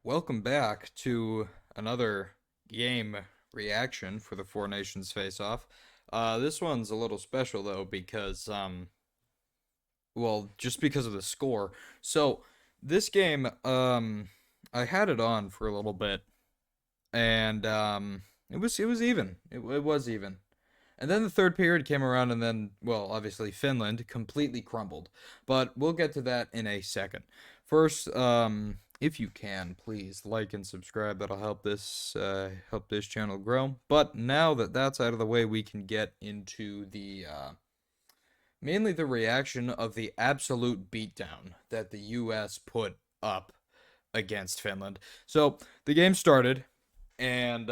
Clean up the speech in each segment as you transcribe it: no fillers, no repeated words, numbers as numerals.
Welcome back to another game reaction for the Four Nations face-off. This one's a little special though because well, just because of the score. So, this game I had it on for a little bit and it was even. It was even. And then the third period came around and then, well, obviously Finland completely crumbled. But we'll get to that in a second. First, if you can, please like and subscribe. That'll help this channel grow. But now that that's out of the way, we can get into the mainly the reaction of the absolute beatdown that the U.S. put up against Finland. So the game started, and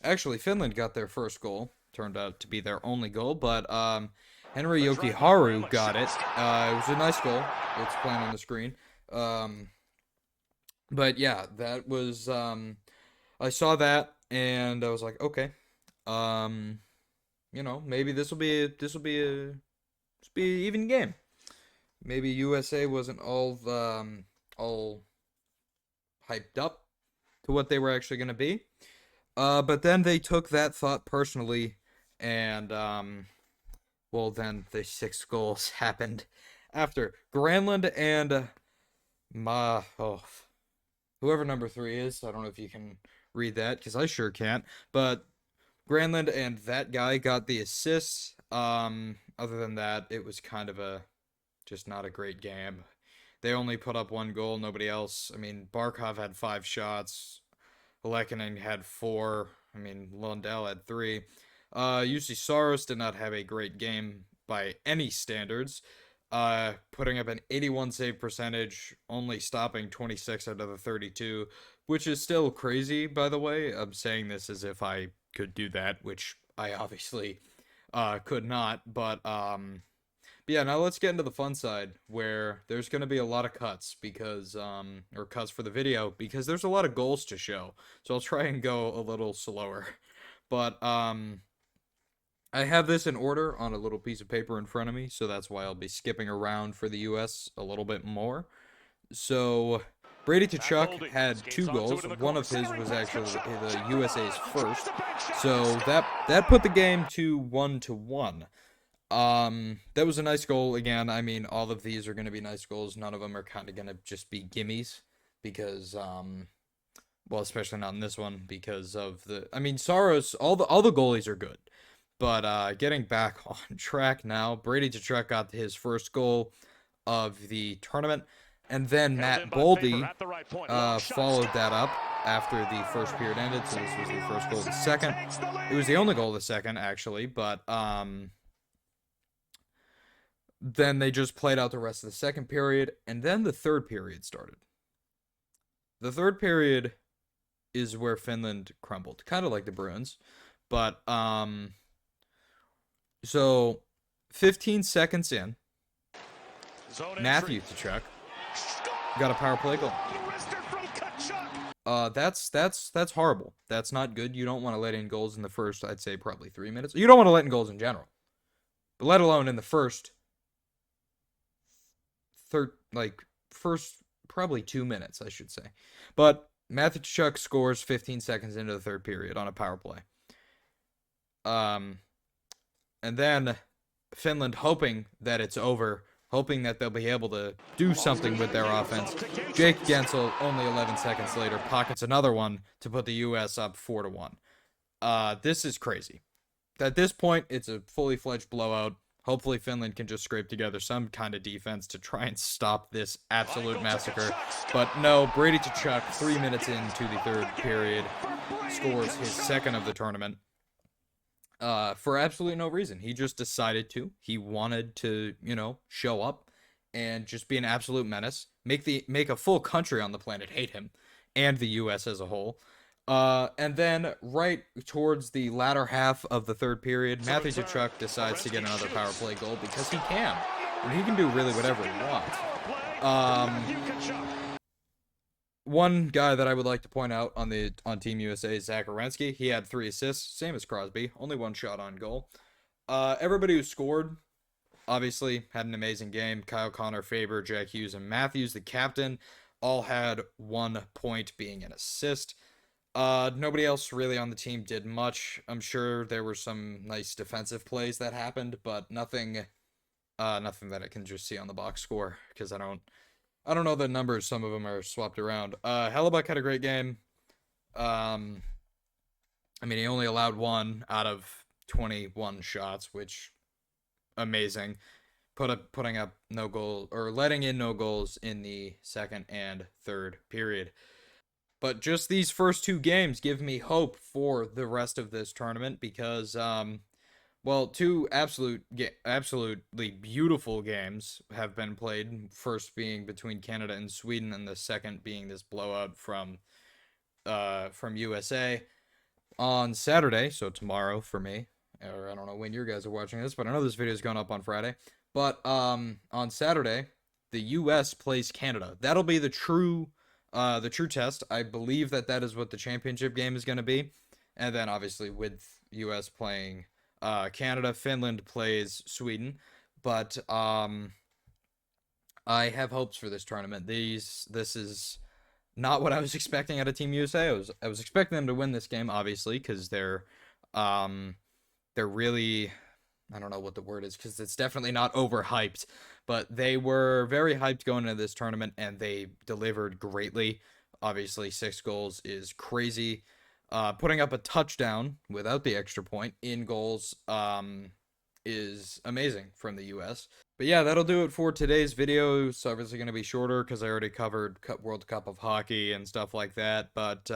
actually Finland got their first goal. Turned out to be their only goal, but Henry Jokiharju got it. It was a nice goal. It's playing on the screen. But yeah, that was I saw that and I was like, okay, maybe this will be an even game. Maybe USA wasn't all hyped up to what they were actually going to be. But then they took that thought personally, and well, then the six goals happened after Granlund and whoever number three is. I don't know if you can read that because I sure can't. But Granlund and that guy got the assists. Other than that, it was kind of a just not a great game. They only put up one goal. Nobody else. I mean, Barkov had 5 shots. Lekkonen had 4. I mean, Lundell had 3. UC Saros did not have a great game by any standards. Putting up an 81 save percentage, only stopping 26 out of the 32, which is still crazy, by the way. I'm saying this as if I could do that, which I obviously could not. But yeah, now let's get into the fun side where there's going to be a lot of cuts because or cuts for the video because there's a lot of goals to show. So I'll try and go a little slower. But I have this in order on a little piece of paper in front of me, so that's why I'll be skipping around for the US a little bit more. So Brady Tkachuk had 2 goals. One of his was actually the USA's first. So that put the game to 1-1. That was a nice goal again. I mean, all of these are going to be nice goals. None of them are kind of going to just be gimmies because well, especially not in this one because of I mean, Saros, all the goalies are good. But getting back on track now, Brady Tkachuk got his first goal of the tournament, and then Matt Boldy followed that up after the first period ended. So this was the first goal of the second. It was the only goal of the second, actually, but then they just played out the rest of the second period, and then the third period started. The third period is where Finland crumbled, kind of like the Bruins, but so 15 seconds in, Matthew Tkachuk got a power play goal. That's horrible. That's not good. You don't want to let in goals in the first, I'd say probably 3 minutes. You don't want to let in goals in general, but let alone in the first probably 2 minutes, I should say. But Matthew Tkachuk scores 15 seconds into the third period on a power play. And then Finland hoping that it's over, hoping that they'll be able to do something with their offense. Jake Gensel, only 11 seconds later, pockets another one to put the U.S. up 4-1. This is crazy. At this point, it's a fully fledged blowout. Hopefully Finland can just scrape together some kind of defense to try and stop this absolute massacre. But no, Brady Tkachuk, 3 minutes into the third period, scores his second of the tournament. For absolutely no reason. He just decided to. He wanted to, show up and just be an absolute menace. Make a full country on the planet hate him and the US as a whole. And then right towards the latter half of the third period, Matthew Tkachuk decides to get another power play goal because he can. And he can do really whatever he wants. One guy that I would like to point out on Team USA is Zach Werenski. He had 3 assists, same as Crosby, only 1 shot on goal. Everybody who scored, obviously, had an amazing game. Kyle Connor, Faber, Jack Hughes, and Matthews, the captain. all had 1 point being an assist. Nobody else really on the team did much. I'm sure there were some nice defensive plays that happened, but nothing that I can just see on the box score because I don't know the numbers. Some of them are swapped around. Hellebuck had a great game. Um, I mean, he only allowed one out of 21 shots, which amazing. Putting up no goal or letting in no goals in the second and third period. But just these first two games give me hope for the rest of this tournament because well, two absolutely beautiful games have been played. First being between Canada and Sweden, and the second being this blowout from USA on Saturday. So tomorrow for me, or I don't know when you guys are watching this, but I know this video is going up on Friday. But on Saturday, the U.S. plays Canada. That'll be the true test. I believe that that is what the championship game is going to be, and then obviously with U.S. playing Canada, Finland plays Sweden. But I have hopes for this tournament. This is not what I was expecting out of Team USA. I was expecting them to win this game, obviously, because they're really, I don't know what the word is because it's definitely not overhyped, but they were very hyped going into this tournament and they delivered greatly. Obviously, 6 goals is crazy. Putting up a touchdown without the extra point in goals is amazing from the U.S. But yeah, that'll do it for today's video. It's obviously going to be shorter because I already covered World Cup of Hockey and stuff like that. But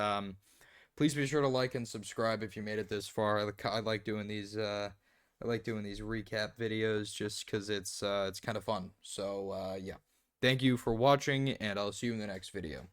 please be sure to like and subscribe if you made it this far. I like doing these. I like doing these recap videos just because it's kind of fun. So yeah, thank you for watching, and I'll see you in the next video.